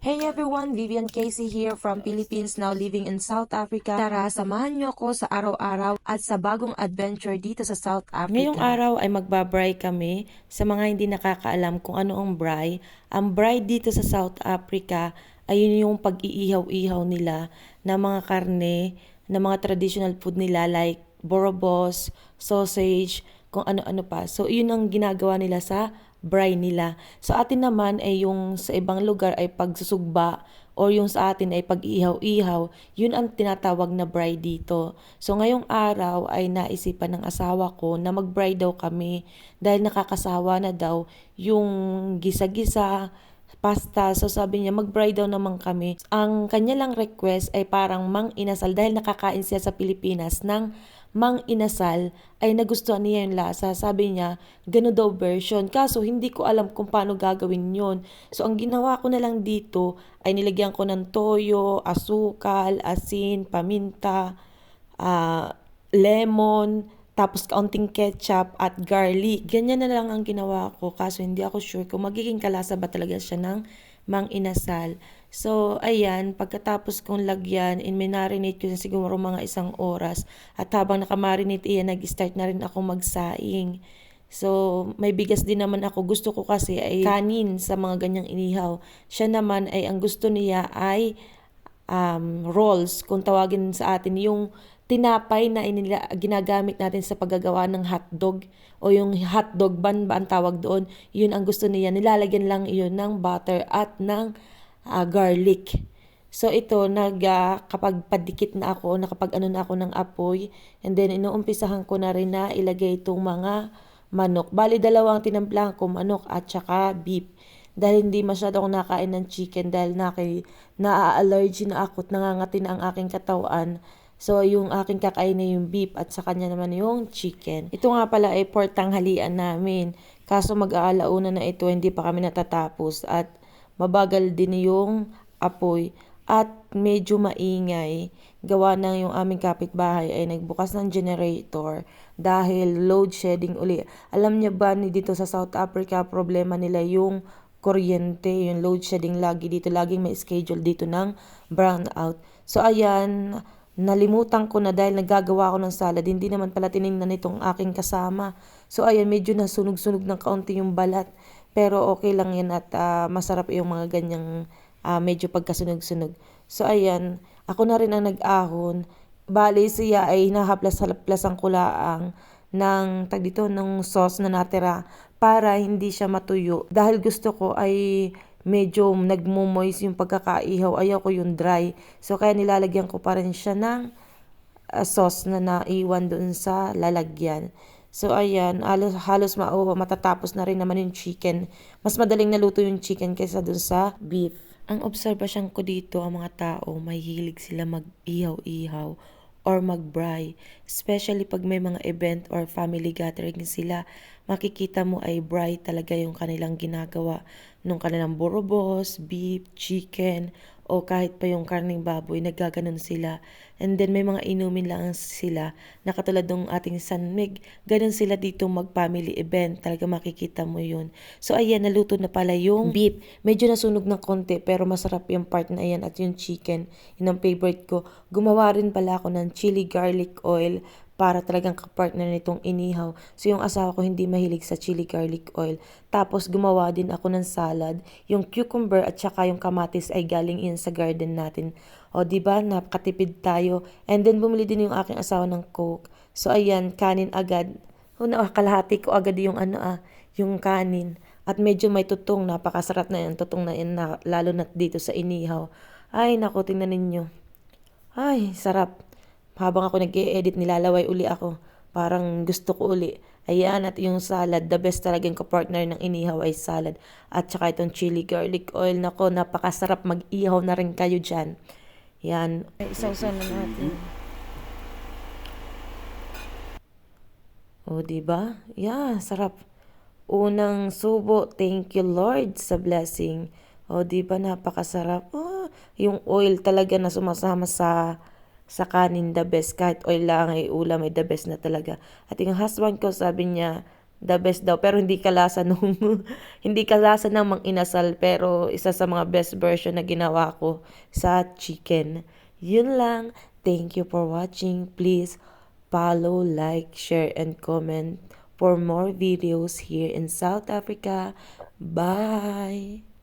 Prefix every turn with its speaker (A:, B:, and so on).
A: Hey everyone, Vivian Casey here from Philippines now living in South Africa. Tara, samahan niyo ako sa araw-araw at sa bagong adventure dito sa South
B: Ngayong
A: Africa.
B: araw ay magbabray kami. Sa mga hindi nakakaalam kung ano ang braai dito sa South Africa ay yun yung pag-iihaw-ihaw nila ng mga karne, ng mga traditional food nila like borobos, sausage, kung ano-ano pa. So yun ang ginagawa nila sa braai nila. Sa atin naman ay yung sa ibang lugar ay pagsusugba or yung sa atin ay pag-ihaw-ihaw, yun ang tinatawag na braai dito. So ngayong araw ay naisipan ng asawa ko na mag-braai daw kami dahil nakakasawa na daw yung gisa-gisa, pasta. So sabi niya mag-braai daw naman kami. Ang kanya lang request ay parang mang inasal dahil nakakain siya sa Pilipinas ng mang inasal ay nagustuhan niya yung lasa. Sabi niya, gano'n daw version. Kaso hindi ko alam kung paano gagawin yon. So ang ginawa ko na lang dito ay nilagyan ko ng toyo, asukal, asin, paminta, lemon, tapos kaunting ketchup at garlic. Ganyan na lang ang ginawa ko. Kaso hindi ako sure kung magiging kalasa ba talaga siya ng mang inasal. So, ayan, pagkatapos kong lagyan, in-marinate ko siguro mga 1 oras. At habang nakamarinate iyan, nag-start na rin ako magsaing. So, may bigas din naman ako. Gusto ko kasi ay kanin sa mga ganyang inihaw. Siya naman ay ang gusto niya ay rolls, kung tawagin sa atin, yung tinapay na ginagamit natin sa paggagawa ng hotdog o yung hotdog bun ba ang tawag doon, yun ang gusto niya. Nilalagyan lang yun ng butter at ng garlic. So ito, kapag padikit na ako, nakapag-ano na ako ng apoy, and then inuumpisahan ko na rin na ilagay itong mga manok. Bali, dalawang tinamplahan ko, manok at saka beef. Dahil hindi masyado ako nakain ng chicken dahil na-allergy na ako at nangangati na ang aking katawan. So, yung aking kakain na yung beef at sa kanya naman yung chicken. Ito nga pala ay pork tanghalian namin. Kaso mag-aalauna na ito, hindi pa kami natatapos at mabagal din yung apoy at medyo maingay. Gawa ng yung aming kapitbahay ay nagbukas ng generator dahil load shedding uli. Alam niya ba ni dito sa South Africa, problema nila yung kuryente, yung load shedding lagi dito, laging may schedule dito ng brownout. So ayan, nalimutan ko na dahil nagagawa ako ng salad, hindi naman pala tinignan nitong aking kasama. So ayan, medyo nasunog-sunog ng kaunti yung balat. Pero okay lang yan at masarap yung mga ganyang medyo pagkasunog-sunog. So ayan, ako na rin ang nag-ahon. Bali siya ay hinahaplas-haplas ang kulaang ng ng sauce na natira para hindi siya matuyo. Dahil gusto ko ay medyo nagmumoist yung pagkakaihaw. Ayaw ko yung dry. So kaya nilalagyan ko pa rin siya ng sauce na naiwan doon sa lalagyan. So ayan, halos matatapos na rin naman yung chicken. Mas madaling naluto yung chicken kaysa doon sa beef. Ang obserbasyon ko dito, ang mga tao, may hilig sila mag-ihaw-ihaw or mag-braai. Especially pag may mga event or family gathering sila, makikita mo ay braai talaga yung kanilang ginagawa. Nung kanilang borobos, beef, chicken, o kahit pa yung karning baboy, naggaganon sila. And then may mga inumin lang sila, na katulad ng ating sanmig, ganun sila dito mag-family event, talaga makikita mo yun. So ayan, naluto na pala yung beef. Medyo nasunog ng konti, pero masarap yung part na ayan at yung chicken, yun ang favorite ko. Gumawa rin pala ako ng chili garlic oil, para talagang kapartner nitong inihaw. So yung asawa ko hindi mahilig sa chili garlic oil. Tapos gumawa din ako ng salad. Yung cucumber at saka yung kamatis ay galing in sa garden natin. O di ba, napakatipid tayo. And then bumili din yung aking asawa ng Coke. So ayan, kanin agad. Kalahati ko agad yung yung kanin. At medyo may tutong, napakasarap na yan, tutong na yan, lalo na dito sa inihaw. Ay, naku, tingnan ninyo. Ay, sarap. Habang ako nag-e-edit, nilalaway uli ako. Parang gusto ko uli. Ayan, at yung salad, the best talagang ka-partner ng inihaw ay salad. At saka itong chili garlic oil. Nako, napakasarap, mag-ihaw na rin kayo dyan. Yan. Isaw-saw na natin. O, diba? Yeah, sarap. Unang subo, thank you Lord sa blessing. O, diba, napakasarap. Yung oil talaga na sumasama sa kanin, the best. Kahit oil lang ay ulam ay the best na talaga. At yung husband ko, sabi niya, The best daw, pero hindi kalasa nung hindi kalasa ng mang inasal, pero isa sa mga best version na ginawa ko sa chicken. Yun lang. Thank you for watching. Please follow, like, share, and comment for more videos here in South Africa. Bye!